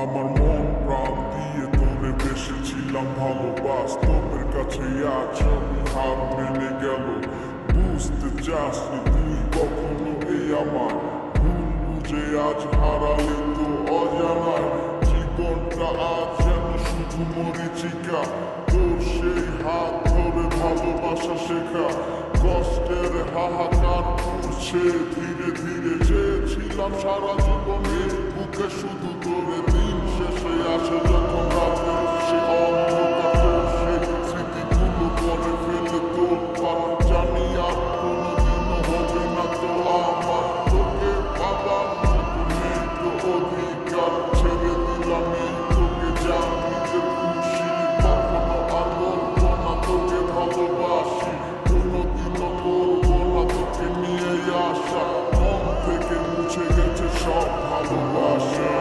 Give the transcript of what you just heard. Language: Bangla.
আমার মন প্রাণ দিয়ে তোরে বেসেছিলাম ভালো, বাস্তবের কাছে আজ আমি হার মেনে গেল। বুঝতে চাসনি তুই কখনো এই আমার ভুল বুঝে আজ হারালে তো অজানায়। জীবনটা আজ যেন শুধু মরিচিকা, তোর সেই হাত ধরে ভালোবাসা শেখা। কষ্টের হাহাকার পড়ছে ধীরে ধীরে, চেয়েছিলাম সারা জীবনে বুকে শুধু তোরে। দিন শেষে আসে যখন রাতের সে অন্ধকার, তোর সেই স্মৃতিগুলো করে ফেলে তোর পার। জানি আর কোনোদিনও হবে না তো আমার তোকে পাবার মতো নেই তো অধিকার। ছেড়ে দিলাম এই তোকে যা নিজের খুশি, কখনো আর বলবো না তোকে ভালোবাসি। কোনোদিনও করবো না তোকে নিয়ে আসা, মন থেকে মুছে গেছে সব ভালোবাসা।